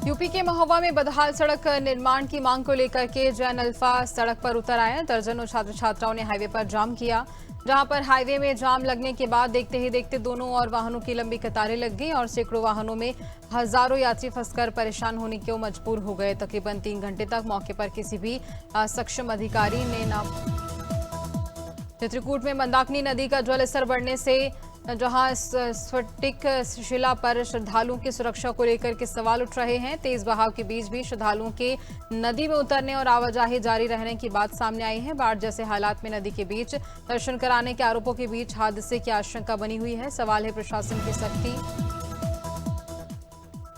UP के महोबा में बदहाल सड़क निर्माण की मांग को लेकर के जैन अल्फा सड़क पर उतर आए हैं। दर्जनों छात्र छात्राओं ने हाईवे पर जाम किया, जहां पर हाईवे में जाम लगने के बाद देखते ही देखते दोनों और वाहनों की लंबी कतारें लग गई और सैकड़ों वाहनों में हजारों यात्री फंसकर परेशान होने को मजबूर हो गए। तकरीबन 3 घंटे तक मौके पर किसी भी सक्षम अधिकारी ने न। चित्रकूट में मंदाकिनी नदी का जलस्तर बढ़ने से जहां स्फटिक शिला पर श्रद्धालुओं की सुरक्षा को लेकर के सवाल उठ रहे हैं। तेज बहाव के बीच भी श्रद्धालुओं के नदी में उतरने और आवाजाही जारी रहने की बात सामने आई है। बाढ़ जैसे हालात में नदी के बीच दर्शन कराने के आरोपों के बीच हादसे की आशंका बनी हुई है। सवाल है प्रशासन की सख्ती।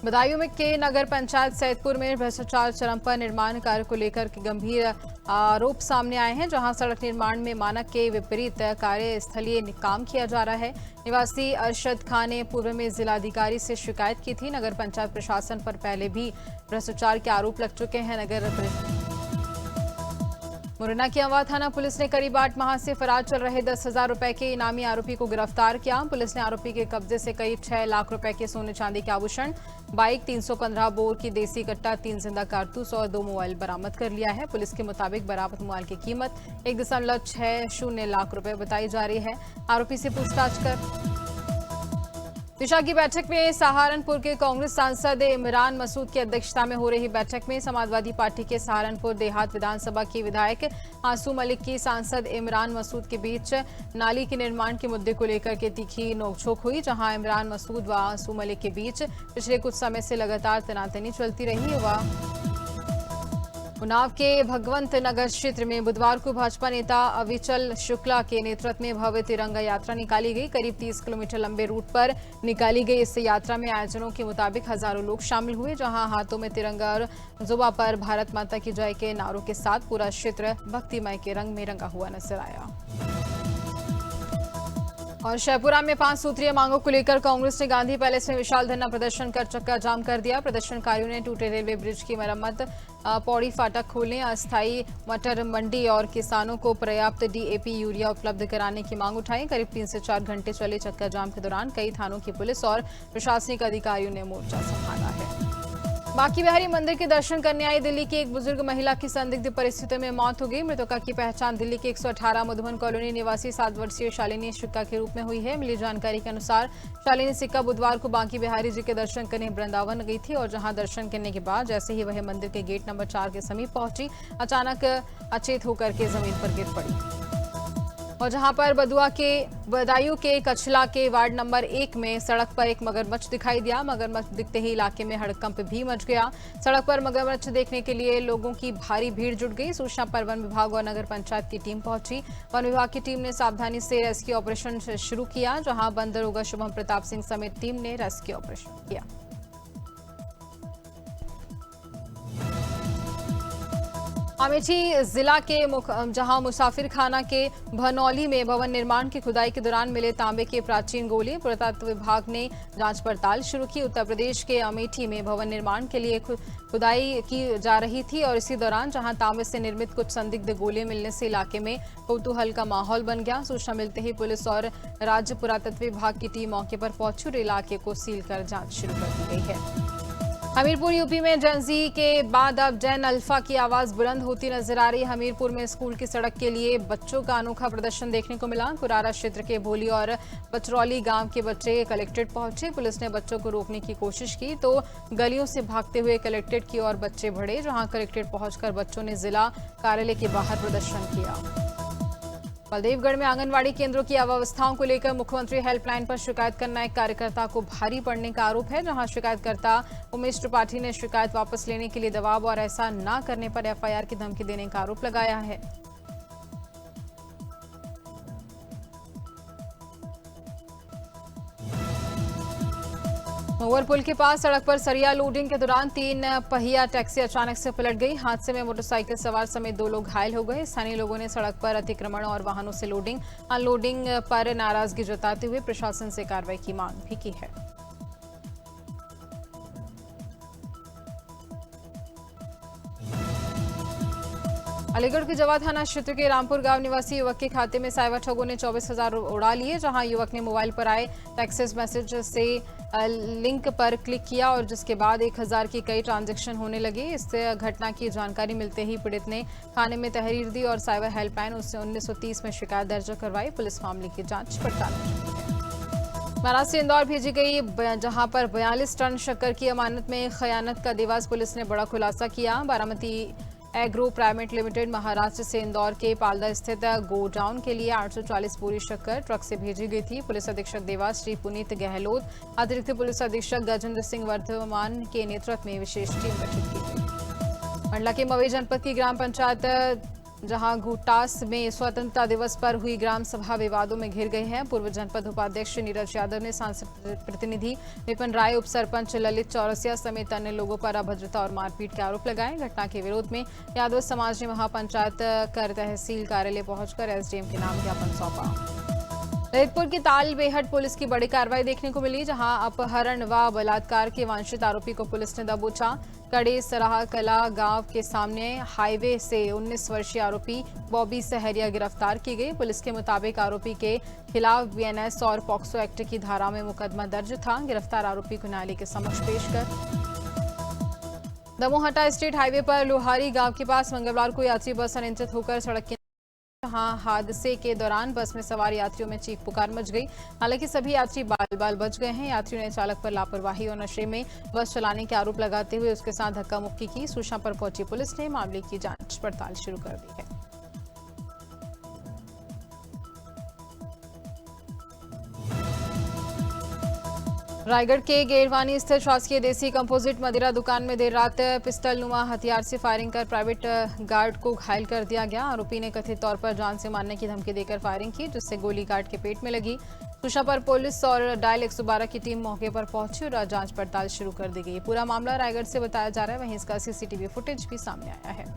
बदायूं में के नगर पंचायत सैदपुर में भ्रष्टाचार चरम पर निर्माण कार्य को लेकर के गंभीर आरोप सामने आए हैं, जहां सड़क निर्माण में मानक के विपरीत कार्यस्थलीय काम किया जा रहा है। निवासी अरशद खान ने पूर्व में जिलाधिकारी से शिकायत की थी। नगर पंचायत प्रशासन पर पहले भी भ्रष्टाचार के आरोप लग चुके हैं। मुरैना की अमवा थाना पुलिस ने करीब 8 माह से फरार चल रहे 10,000 रुपए के इनामी आरोपी को गिरफ्तार किया। पुलिस ने आरोपी के कब्जे से करीब 6 लाख रुपए के सोने चांदी के आभूषण, बाइक, 315 बोर की देसी कट्टा, 3 जिंदा कारतूस और 2 मोबाइल बरामद कर लिया है। पुलिस के मुताबिक बरामद मोबाइल की कीमत 1.60 लाख रुपए बताई जा रही है। आरोपी से पूछताछ कर दिशा की बैठक में सहारनपुर के कांग्रेस सांसद इमरान मसूद की अध्यक्षता में हो रही बैठक में समाजवादी पार्टी के सहारनपुर देहात विधानसभा की विधायक आंसू मलिक की सांसद इमरान मसूद के बीच नाली के निर्माण के मुद्दे को लेकर के तीखी नोकझोंक हुई, जहां इमरान मसूद व आंसू मलिक के बीच पिछले कुछ समय से लगातार तनातनी चलती रही। उन्नाव के भगवंत नगर क्षेत्र में बुधवार को भाजपा नेता अविचल शुक्ला के नेतृत्व में भव्य तिरंगा यात्रा निकाली गई। करीब 30 किलोमीटर लंबे रूट पर निकाली गई इस यात्रा में आयोजनों के मुताबिक हजारों लोग शामिल हुए, जहां हाथों में तिरंगा और जुबा पर भारत माता की जय के नारों के साथ पूरा क्षेत्र भक्तिमय के रंग में रंगा हुआ नजर आया। और शहपुरा में 5 सूत्रीय मांगों को लेकर कांग्रेस ने गांधी पैलेस में विशाल धरना प्रदर्शन कर चक्का जाम कर दिया। प्रदर्शनकारियों ने टूटे रेलवे ब्रिज की मरम्मत, पौड़ी फाटक खोलने, अस्थायी मटर मंडी और किसानों को पर्याप्त डीएपी यूरिया उपलब्ध कराने की मांग उठाई। करीब 3 से 4 घंटे चले चक्का जाम के दौरान कई थानों की पुलिस और प्रशासनिक अधिकारियों ने मोर्चा संभाला है। बांके बिहारी मंदिर के दर्शन करने आई दिल्ली की एक बुजुर्ग महिला की संदिग्ध परिस्थितियों में मौत हो गई। मृतका की पहचान दिल्ली के 118 मधुबन कॉलोनी निवासी 7 वर्षीय शालिनी सिक्का के रूप में हुई है। मिली जानकारी के अनुसार शालिनी सिक्का बुधवार को बांके बिहारी जी के दर्शन करने वृंदावन गई थी और जहां दर्शन करने के बाद जैसे ही वह मंदिर के गेट नंबर 4 के समीप पहुंची, अचानक अचेत होकर के जमीन पर गिर पड़ी। और जहां पर बदायूं के कछला के वार्ड नंबर 1 में सड़क पर एक मगरमच्छ दिखाई दिया। मगरमच्छ दिखते ही इलाके में हड़कंप भी मच गया। सड़क पर मगरमच्छ देखने के लिए लोगों की भारी भीड़ जुट गई। सूचना पर वन विभाग और नगर पंचायत की टीम पहुंची। वन विभाग की टीम ने सावधानी से रेस्क्यू ऑपरेशन शुरू किया, जहां बंद दरोगा शुभम प्रताप सिंह समेत टीम ने रेस्क्यू ऑपरेशन किया। अमेठी जिला के जहां मुसाफिर खाना के भनौली में भवन निर्माण की खुदाई के दौरान मिले तांबे के प्राचीन गोले, पुरातत्व विभाग ने जांच पड़ताल शुरू की। उत्तर प्रदेश के अमेठी में भवन निर्माण के लिए खुदाई की जा रही थी और इसी दौरान जहां तांबे से निर्मित कुछ संदिग्ध गोले मिलने से इलाके में कौतूहल का माहौल बन गया। सूचना मिलते ही पुलिस और राज्य पुरातत्व विभाग की टीम मौके पर पहुंची और इलाके को सील कर जाँच शुरू कर दी गई है। हमीरपुर यूपी में जनजी के बाद अब जैन अल्फा की आवाज बुलंद होती नजर आ रही। हमीरपुर में स्कूल की सड़क के लिए बच्चों का अनोखा प्रदर्शन देखने को मिला। कुरारा क्षेत्र के भोली और पचरौली गांव के बच्चे कलेक्ट्रेट पहुंचे। पुलिस ने बच्चों को रोकने की कोशिश की तो गलियों से भागते हुए कलेक्ट्रेट की ओर बच्चे बढ़े, जहां कलेक्ट्रेट पहुंचकर बच्चों ने जिला कार्यालय के बाहर प्रदर्शन किया। बलदेवगढ़ में आंगनवाड़ी केंद्रों की अव्यवस्थाओं को लेकर मुख्यमंत्री हेल्पलाइन पर शिकायत करना एक कार्यकर्ता को भारी पड़ने का आरोप है, जहां शिकायतकर्ता उमेश त्रिपाठी ने शिकायत वापस लेने के लिए दबाव और ऐसा न करने पर एफआईआर की धमकी देने का आरोप लगाया है। मोवर पुल के पास सड़क पर सरिया लोडिंग के दौरान 3 पहिया टैक्सी अचानक से पलट गई। हादसे में मोटरसाइकिल सवार समेत 2 लोग घायल हो गए। स्थानीय लोगों ने सड़क पर अतिक्रमण और वाहनों से लोडिंग अनलोडिंग पर नाराजगी जताते हुए प्रशासन से कार्रवाई की मांग भी की है। अलीगढ़ के जवा थाना क्षेत्र के रामपुर गांव निवासी युवक के खाते में साइबर ठगों ने 24,000 उड़ा लिए। जहां युवक ने मोबाइल पर आए टेक्स्ट मैसेज से लिंक पर क्लिक किया और जिसके बाद 1,000 की कई ट्रांजैक्शन होने लगे। इस घटना की जानकारी मिलते ही पीड़ित ने थाने में तहरीर दी और साइबर हेल्पलाइन 1930 में शिकायत दर्ज करवाई। पुलिस मामले की जांच पड़ताल कर रही है। महाराष्ट्र से इंदौर भेजी गई, जहां पर 42 टन शक्कर की अमानत में खयानत का देवास पुलिस ने बड़ा खुलासा किया। Baramati agro private limited Maharashtra से इंदौर के पालदा स्थित गोडाउन के लिए 840 बोरी शक्कर ट्रक से भेजी गई थी। पुलिस अधीक्षक देवास श्री पुनीत गहलोत, अतिरिक्त पुलिस अधीक्षक गजेंद्र सिंह वर्धमान के नेतृत्व में विशेष टीम गठित की गई। मंडला के मवई जनपद की ग्राम पंचायत जहां घुटास में स्वतंत्रता दिवस पर हुई ग्राम सभा विवादों में घिर गए हैं। पूर्व जनपद उपाध्यक्ष नीरज यादव ने सांसद प्रतिनिधि विपिन राय, उप सरपंच ललित चौरसिया समेत अन्य लोगों पर अभद्रता और मारपीट के आरोप लगाए। घटना के विरोध में यादव समाज ने महापंचायत कर तहसील कार्यालय पहुंचकर एसडीएम के नाम ज्ञापन सौंपा। ललितपुर की ताल बेहट पुलिस की बड़ी कार्रवाई देखने को मिली, जहां अपहरण व बलात्कार के वांछित आरोपी को पुलिस ने दबोचा। कड़े सराह कला गांव के सामने हाईवे से 19 वर्षीय आरोपी बॉबी सहरिया गिरफ्तार की गई। पुलिस के मुताबिक आरोपी के खिलाफ बीएनएस और पॉक्सो एक्ट की धारा में मुकदमा दर्ज था। गिरफ्तार आरोपी को न्यायालय के समक्ष पेश कर दमोहटा स्टेट हाईवे पर लोहारी गांव के पास मंगलवार को यात्री बस अनियंत्रित होकर सड़क के जहां हादसे के दौरान बस में सवार यात्रियों में चीख पुकार मच गई। हालांकि सभी यात्री बाल बाल बच गए हैं। यात्रियों ने चालक पर लापरवाही और नशे में बस चलाने के आरोप लगाते हुए उसके साथ धक्का मुक्की की। सूचना पर पहुंची पुलिस ने मामले की जांच पड़ताल शुरू कर दी है। रायगढ़ के गेरवानी स्थित शासकीय देसी कंपोजिट मदिरा दुकान में देर रात पिस्टल नुमा हथियार से फायरिंग कर प्राइवेट गार्ड को घायल कर दिया गया। आरोपी ने कथित तौर पर जान से मारने की धमकी देकर फायरिंग की, जिससे गोली गार्ड के पेट में लगी। सूचना पर पुलिस और डायल 112 की टीम मौके पर पहुंची और जांच पड़ताल शुरू कर दी गई। पूरा मामला रायगढ़ से बताया जा रहा है, वहीं इसका सीसीटीवी फुटेज भी सामने आया है।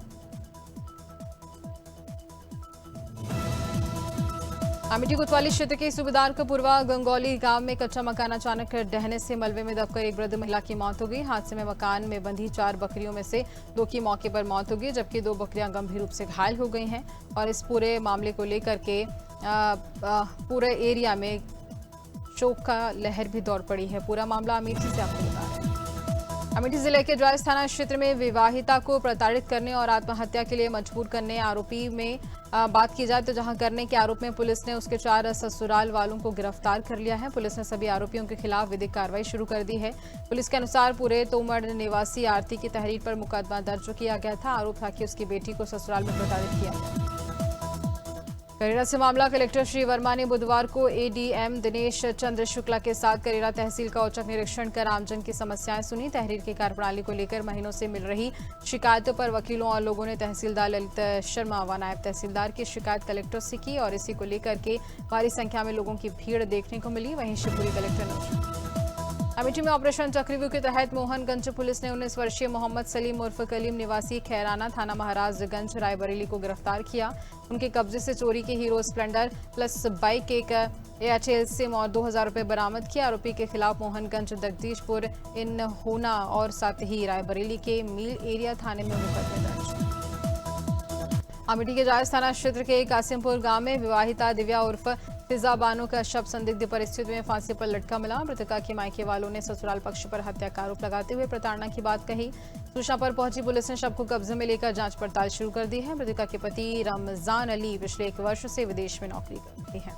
अमेठी कोतवाली क्षेत्र के सूबेदार कपूरवा गंगौली गांव में कच्चा मकान अचानक ढहने से मलबे में दबकर एक वृद्ध महिला की मौत हो गई। हादसे में मकान में बंधी 4 बकरियों में से 2 की मौके पर मौत हो गई, जबकि 2 बकरियां गंभीर रूप से घायल हो गई हैं। और इस पूरे मामले को लेकर के पूरे एरिया में शोक का लहर भी दौड़ पड़ी है। पूरा मामला अमेठी से आपको बता रहे हैं। अमेठी जिले के ड्राइस थाना क्षेत्र में विवाहिता को प्रताड़ित करने और आत्महत्या के लिए मजबूर करने आरोपी में बात की जाए तो जहां करने के आरोप में पुलिस ने उसके 4 ससुराल वालों को गिरफ्तार कर लिया है। पुलिस ने सभी आरोपियों के खिलाफ विधिक कार्रवाई शुरू कर दी है। पुलिस के अनुसार पूरे तोमड़ निवासी आरती की तहरीर पर मुकदमा दर्ज किया गया था। आरोप था कि उसकी बेटी को ससुराल में प्रताड़ित किया गया। करेरा से मामला कलेक्टर श्री वर्मा ने बुधवार को एडीएम दिनेश चंद्र शुक्ला के साथ करेरा तहसील का औचक निरीक्षण कर आमजन की समस्याएं सुनी। तहरीर की कार्यप्रणाली को लेकर महीनों से मिल रही शिकायतों पर वकीलों और लोगों ने तहसीलदार ललित शर्मा व नायब तहसीलदार की शिकायत कलेक्टर से की और इसी को लेकर के भारी संख्या में लोगों की भीड़ देखने को मिली। वहीं शिवपुरी कलेक्टर ने अमेठी में ऑपरेशन चक्रव्यूह के तहत मोहनगंज पुलिस ने 19 वर्षीय मोहम्मद सलीम उर्फ कलीम निवासी खैराना थाना महाराजगंज रायबरेली को गिरफ्तार किया। उनके कब्जे से चोरी के हीरो स्प्लेंडर प्लस बाइक एक एयरटेल सिम और 2,000 रुपये बरामद किया। आरोपी के खिलाफ मोहनगंज, जगदीशपुर, इनहोना और साथ ही रायबरेली के मील एरिया थाने में मुकदमे दर्ज। अमेठी के जायज थाना क्षेत्र के कासिमपुर गांव में विवाहिता दिव्या उर्फ फिजा बानो का शव संदिग्ध परिस्थिति में फांसी पर लटका मिला। मृतका के मायके वालों ने ससुराल पक्ष पर हत्या का आरोप लगाते हुए प्रताड़ना की बात कही। सूचना पर पहुंची पुलिस ने शव को कब्जे में लेकर जांच पड़ताल शुरू कर दी है। मृतका के पति रमजान अली पिछले 1 वर्ष से विदेश में नौकरी करते हैं।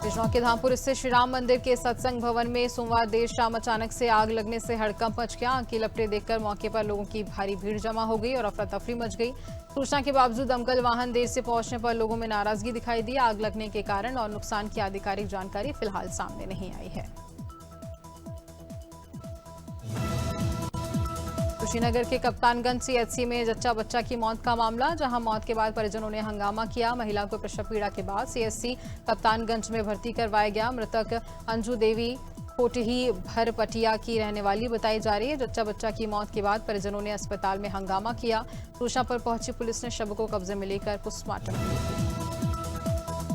बिजनौर के धामपुर स्थित श्री राम मंदिर के सत्संग भवन में सोमवार देर शाम अचानक से आग लगने से हड़कंप मच गया। आग की लपटें देखकर मौके पर लोगों की भारी भीड़ जमा हो गई और अफरा तफरी मच गई। सूचना के बावजूद दमकल वाहन देर से पहुंचने पर लोगों में नाराजगी दिखाई दी। आग लगने के कारण और नुकसान की आधिकारिक जानकारी फिलहाल सामने नहीं आई है। कुशीनगर के कप्तानगंज सीएचसी में जच्चा बच्चा की मौत का मामला, जहां मौत के बाद परिजनों ने हंगामा किया। महिला को प्रसव पीड़ा के बाद सीएचसी कप्तानगंज में भर्ती करवाया गया। मृतक अंजू देवी कोटही भरपटिया की रहने वाली बताई जा रही है। जच्चा बच्चा की मौत के बाद परिजनों ने अस्पताल में हंगामा किया। सूचना पर पहुंची पुलिस ने शव को कब्जे में लेकर पोस्टमार्टम किया।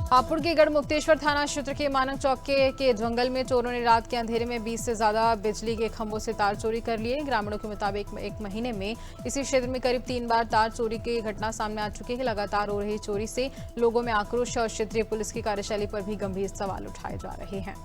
हापुड़ के गढ़मुक्तेश्वर थाना क्षेत्र के मानक चौक के जंगल में चोरों ने रात के अंधेरे में 20 से ज्यादा बिजली के खंभों से तार चोरी कर लिए। ग्रामीणों के मुताबिक एक महीने में इसी क्षेत्र में करीब 3 बार तार चोरी की घटना सामने आ चुकी है। लगातार हो रही चोरी से लोगों में आक्रोश और क्षेत्रीय पुलिस की कार्यशैली पर भी गंभीर सवाल उठाए जा रहे हैं।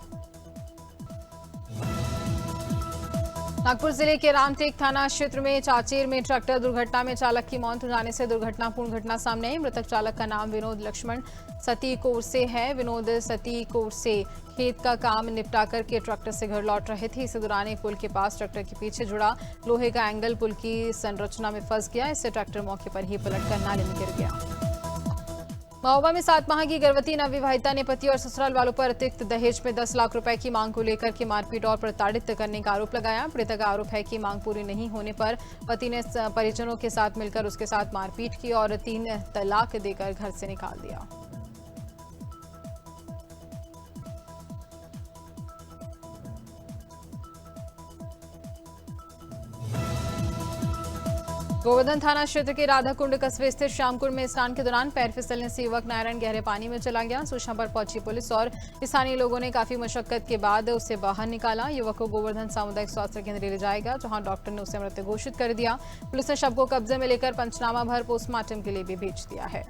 नागपुर जिले के रामटेक थाना क्षेत्र में चाचेर में ट्रैक्टर दुर्घटना में चालक की मौत हो जाने से दुर्घटनापूर्ण घटना सामने आई। मृतक चालक का नाम विनोद लक्ष्मण सती कोरसे है। विनोद सती कोरसे खेत का काम निपटाकर के ट्रैक्टर से घर लौट रहे थे। इसी दौरान एक पुल के पास ट्रैक्टर के पीछे जुड़ा लोहे का एंगल पुल की संरचना में फंस गया। इससे ट्रैक्टर मौके पर ही पलटकर नाले में गिर गया। महोबा में 7 माह की गर्भवती नवविवाहिता ने पति और ससुराल वालों पर अतिरिक्त दहेज में 10 लाख रुपए की मांग को लेकर के मारपीट और प्रताड़ित करने का आरोप लगाया। पीड़िता का आरोप है कि मांग पूरी नहीं होने पर पति ने परिजनों के साथ मिलकर उसके साथ मारपीट की और 3 तलाक देकर घर से निकाल दिया। गोवर्धन थाना क्षेत्र के राधाकुंड कस्बे स्थित श्यामकुंड में स्नान के दौरान पैर फिसलने से युवक नारायण गहरे पानी में चला गया। सूचना पर पहुंची पुलिस और स्थानीय लोगों ने काफी मशक्कत के बाद उसे बाहर निकाला। युवक को गोवर्धन सामुदायिक स्वास्थ्य केंद्र ले जाया गया, जहां डॉक्टर ने उसे मृत घोषित कर दिया। पुलिस ने शव को कब्जे में लेकर पंचनामा भर पोस्टमार्टम के लिए भी भेज दिया है।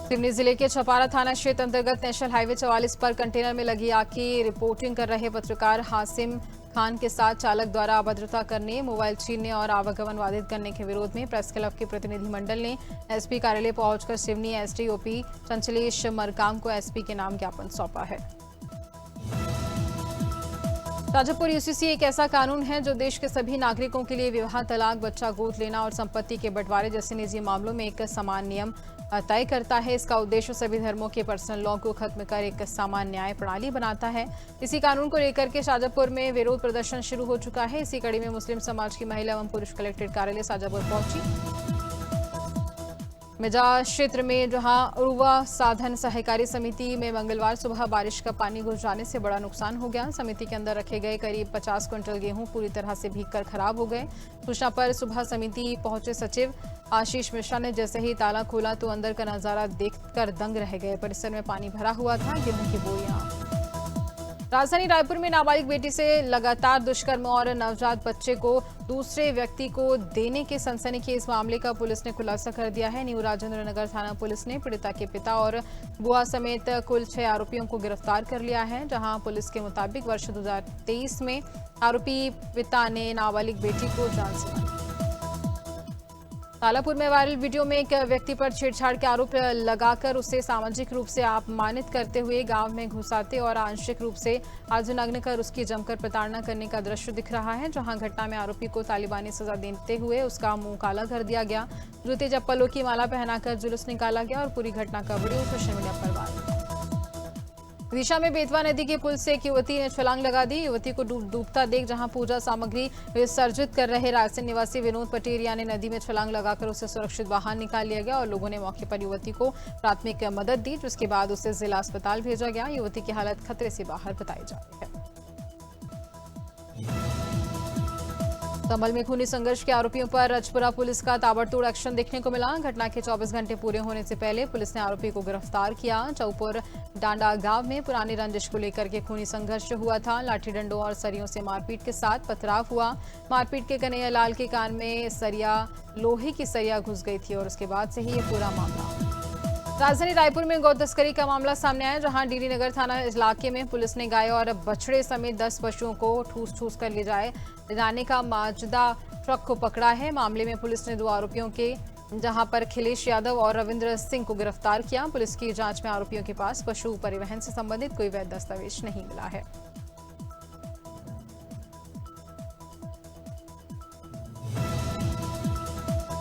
सिवनी जिले के छपारा थाना क्षेत्र अंतर्गत नेशनल हाईवे 44 पर कंटेनर में लगी आग की रिपोर्टिंग कर रहे पत्रकार हासिम खान के साथ चालक द्वारा अभद्रता करने, मोबाइल छीनने और आवागमन बाधित करने के विरोध में प्रेस क्लब के प्रतिनिधिमंडल ने एसपी कार्यालय पहुंचकर सिवनी एसडीओपी चंचलेश मरकाम को एसपी के नाम ज्ञापन सौंपा है। शाजापुर यूसीसी एक ऐसा कानून है जो देश के सभी नागरिकों के लिए विवाह, तलाक, बच्चा गोद लेना और संपत्ति के बंटवारे जैसे निजी मामलों में एक समान नियम तय करता है। इसका उद्देश्य सभी धर्मों के पर्सनल लॉ को खत्म कर एक समान न्याय प्रणाली बनाता है। इसी कानून को लेकर के शाजापुर में विरोध प्रदर्शन शुरू हो चुका है। इसी कड़ी में मुस्लिम समाज की महिला एवं पुरुष कलेक्ट्रेट कार्यालय शाजापुर पहुंची। मिजा क्षेत्र में जहां उर्वा साधन सहकारी समिति में मंगलवार सुबह बारिश का पानी घुस जाने से बड़ा नुकसान हो गया। समिति के अंदर रखे गए करीब 50 क्विंटल गेहूं पूरी तरह से भीगकर खराब हो गए। सूचना पर सुबह समिति पहुंचे सचिव आशीष मिश्रा ने जैसे ही ताला खोला तो अंदर का नजारा देखकर दंग रह गए। परिसर में पानी भरा हुआ था। गेहूं की बोरियां। राजधानी रायपुर में नाबालिग बेटी से लगातार दुष्कर्म और नवजात बच्चे को दूसरे व्यक्ति को देने के सनसनीखेज मामले का पुलिस ने खुलासा कर दिया है। न्यू राजेंद्र नगर थाना पुलिस ने पीड़िता के पिता और बुआ समेत कुल 6 आरोपियों को गिरफ्तार कर लिया है, जहां पुलिस के मुताबिक वर्ष 2023 में आरोपी पिता ने नाबालिग बेटी को जान से मारा। तालापुर में वायरल वीडियो में एक व्यक्ति पर छेड़छाड़ के आरोप लगाकर उसे सामाजिक रूप से अपमानित करते हुए गांव में घुसाते और आंशिक रूप से अर्धनग्न कर उसकी जमकर प्रताड़ना करने का दृश्य दिख रहा है, जहां घटना में आरोपी को तालिबानी सजा देते हुए उसका मुंह काला कर दिया गया। जूते चप्पलों की माला पहनाकर जुलूस निकाला गया और पूरी घटना का वीडियो सोशल मीडिया पर वायरल। विदिशा में बेतवा नदी के पुल से एक युवती ने छलांग लगा दी। युवती को डूबता देख जहां पूजा सामग्री विसर्जित कर रहे रायसेन निवासी विनोद पटेरिया ने नदी में छलांग लगाकर उसे सुरक्षित बाहर निकाल लिया गया और लोगों ने मौके पर युवती को प्राथमिक मदद दी, जिसके बाद उसे जिला अस्पताल भेजा गया। युवती की हालत खतरे से बाहर बताई जा रही है। संभल में खूनी संघर्ष के आरोपियों पर रजपुरा पुलिस का ताबड़तोड़ एक्शन देखने को मिला। घटना के 24 घंटे पूरे होने से पहले पुलिस ने आरोपी को गिरफ्तार किया। चौपुर डांडा गांव में पुरानी रंजिश को लेकर के खूनी संघर्ष हुआ था। लाठी डंडों और सरियों से मारपीट के साथ पथराव हुआ। मारपीट के कन्हैया लाल के कान में लोहे की सरिया घुस गई थी और उसके बाद से ही ये पूरा मामला। राजधानी रायपुर में गौ तस्करी का मामला सामने आया, जहां डीडी नगर थाना इलाके में पुलिस ने गाय और बछड़े समेत 10 पशुओं को ठूस कर ले जाने का माजदा ट्रक को पकड़ा है। मामले में पुलिस ने 2 आरोपियों के जहां पर खिलेश यादव और रविंद्र सिंह को गिरफ्तार किया। पुलिस की जांच में आरोपियों के पास पशु परिवहन से संबंधित कोई वैध दस्तावेज नहीं मिला है।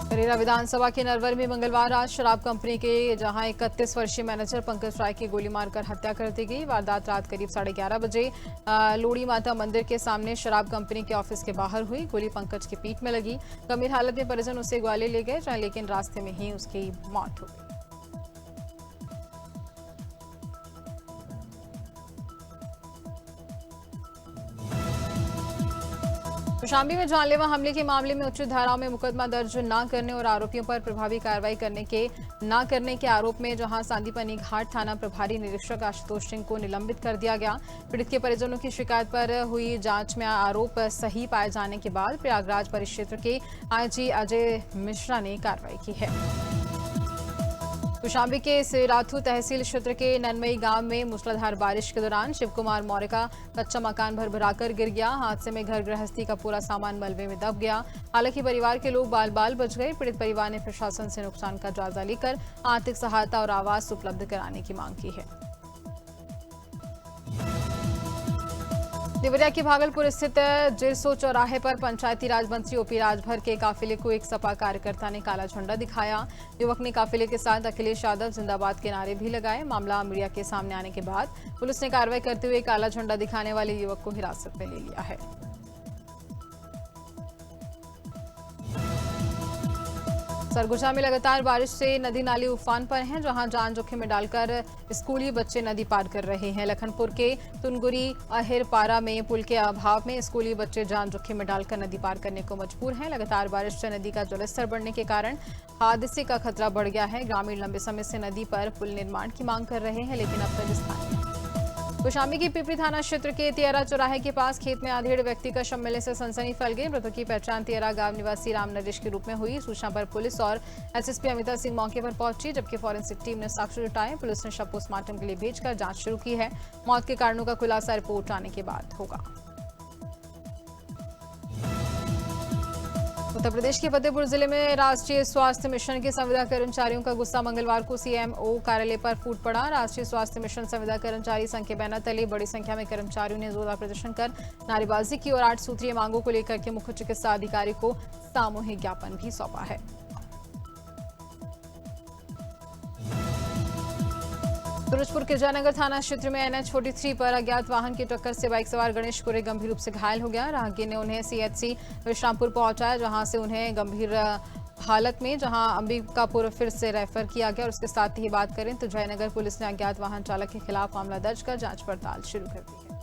बरेरा विधानसभा के नरवर में मंगलवार रात शराब कंपनी के जहां 31 वर्षीय मैनेजर पंकज राय की गोली मारकर हत्या कर दी गई। वारदात रात करीब 11:30 बजे लोड़ी माता मंदिर के सामने शराब कंपनी के ऑफिस के बाहर हुई। गोली पंकज की पीठ में लगी। गंभीर हालत में परिजन उसे ग्वालियर ले गए, लेकिन रास्ते में ही उसकी मौत हो गई। कौशाम्बी में जानलेवा हमले के मामले में उच्च धाराओं में मुकदमा दर्ज न करने और आरोपियों पर प्रभावी कार्रवाई करने के आरोप में जहां सांदीपनी घाट थाना प्रभारी निरीक्षक आशुतोष सिंह को निलंबित कर दिया गया। पीड़ित के परिजनों की शिकायत पर हुई जांच में आरोप सही पाए जाने के बाद प्रयागराज परिक्षेत्र के आईजी अजय मिश्रा ने कार्रवाई की है। कौशाम्बी के सिराथू तहसील क्षेत्र के ननमई गांव में मूसलाधार बारिश के दौरान शिव कुमार मौर्य का कच्चा मकान भरभराकर गिर गया। हादसे में घर गृहस्थी का पूरा सामान मलबे में दब गया। हालांकि परिवार के लोग बाल बाल बच गए। पीड़ित परिवार ने प्रशासन से नुकसान का जायजा लेकर आर्थिक सहायता और आवास उपलब्ध कराने की मांग की है। देवरिया के भागलपुर स्थित जिरसो चौराहे पर पंचायती राज मंत्री ओपी राजभर के काफिले को एक सपा कार्यकर्ता ने काला झंडा दिखाया। युवक ने काफिले के साथ अखिलेश यादव जिंदाबाद के नारे भी लगाए। मामला मीडिया के सामने आने के बाद पुलिस ने कार्रवाई करते हुए काला झंडा दिखाने वाले युवक को हिरासत में ले लिया है। सरगुजा में लगातार बारिश से नदी नाले उफान पर हैं, जहां जान जोखिम में डालकर स्कूली बच्चे नदी पार कर रहे हैं। लखनपुर के तुनगुरी अहिरपारा में पुल के अभाव में स्कूली बच्चे जान जोखिम में डालकर नदी पार करने को मजबूर हैं। लगातार बारिश से नदी का जलस्तर बढ़ने के कारण हादसे का खतरा बढ़ गया है। ग्रामीण लंबे समय से नदी पर पुल निर्माण की मांग कर रहे हैं, लेकिन अब तक स्थानीय कौशाम्बी के पिपरी थाना क्षेत्र के तियरा चौराहे के पास खेत में आधेड़ व्यक्ति का शव मिलने से सनसनी फैल गई। मृतक की पहचान तियरा गांव निवासी राम नरेश के रूप में हुई। सूचना पर पुलिस और एसएसपी अमिता सिंह मौके पर पहुंची, जबकि फॉरेंसिक टीम ने साक्ष्य जुटाए। पुलिस ने शव पोस्टमार्टम के लिए भेजकर जांच शुरू की है। मौत के कारणों का खुलासा रिपोर्ट आने के बाद होगा। उत्तर प्रदेश के फतेहपुर जिले में राष्ट्रीय स्वास्थ्य मिशन के संविदा कर्मचारियों का गुस्सा मंगलवार को सीएमओ कार्यालय पर फूट पड़ा। राष्ट्रीय स्वास्थ्य मिशन संविदा कर्मचारी संघ के बैनर तले बड़ी संख्या में कर्मचारियों ने जोरदार प्रदर्शन कर नारेबाजी की और 8 सूत्रीय मांगों को लेकर के मुख्य चिकित्सा अधिकारी को सामूहिक ज्ञापन भी सौंपा है। सूरजपुर के जयनगर थाना क्षेत्र में NH-43 पर अज्ञात वाहन की टक्कर से बाइक सवार गणेश कुरे गंभीर रूप से घायल हो गया। राहगीर ने उन्हें CHC विश्रामपुर पहुंचाया, जहां से उन्हें गंभीर हालत में अंबिकापुर फिर से रेफर किया गया। और उसके साथ ही बात करें तो जयनगर पुलिस ने अज्ञात वाहन चालक के खिलाफ मामला दर्ज कर जांच पड़ताल शुरू कर दी है।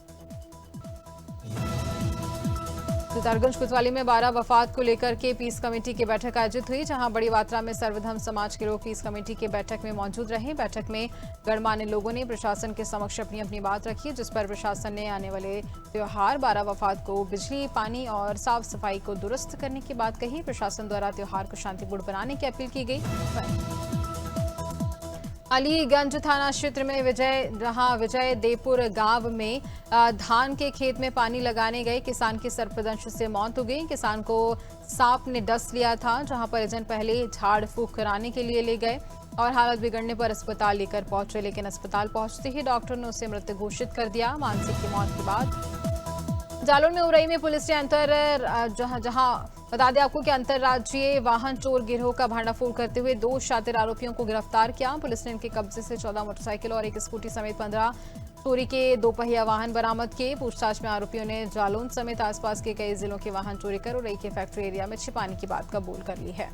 सितारगंज कोतवाली में 12 वफात को लेकर के पीस कमेटी की बैठक आयोजित हुई, जहां बड़ी मात्रा में सर्वधर्म समाज के लोग पीस कमेटी की बैठक में मौजूद रहे। बैठक में गणमान्य लोगों ने प्रशासन के समक्ष अपनी अपनी बात रखी, जिस पर प्रशासन ने आने वाले त्योहार 12 वफात को बिजली, पानी और साफ सफाई को दुरुस्त करने की बात कही। प्रशासन द्वारा त्योहार को शांतिपूर्ण बनाने की अपील की गई। अलीगंज थाना क्षेत्र में विजय देपुर गांव में धान के खेत में पानी लगाने गए किसान की सर्पदंश से मौत हो गई। किसान को सांप ने डस लिया था, जहां परिजन पहले झाड़ फूंक कराने के लिए ले गए और हालत बिगड़ने पर अस्पताल लेकर पहुंचे, लेकिन अस्पताल पहुंचते ही डॉक्टर ने उसे मृत घोषित कर दिया। मानसिक की मौत के बाद जालौन में उरई में पुलिस ने बता दें आपको कि अंतर्राज्यीय वाहन चोर गिरोह का भांडाफोड़ करते हुए 2 शातिर आरोपियों को गिरफ्तार किया। पुलिस ने इनके कब्जे से 14 मोटरसाइकिल और 1 स्कूटी समेत 15 चोरी के 2 पहिया वाहन बरामद किए। पूछताछ में आरोपियों ने जालौन समेत आसपास के कई जिलों के वाहन चोरी कर उरई के फैक्ट्री एरिया में छिपाने की बात कबूल कर ली है।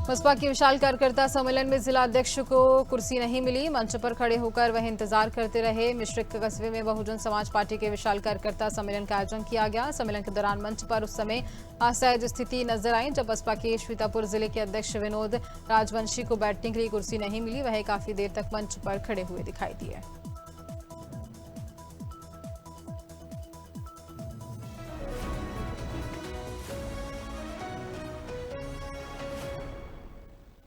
बसपा के विशाल कार्यकर्ता सम्मेलन में जिला अध्यक्ष को कुर्सी नहीं मिली। मंच पर खड़े होकर वह इंतजार करते रहे। मिश्रिक कस्बे में बहुजन समाज पार्टी के विशाल कार्यकर्ता सम्मेलन का आयोजन किया गया। सम्मेलन के दौरान मंच पर उस समय असहज स्थिति नजर आई, जब बसपा के श्वेतापुर जिले के अध्यक्ष विनोद राजवंशी को बैठने के लिए कुर्सी नहीं मिली। वह काफी देर तक मंच पर खड़े हुए दिखाई दिए।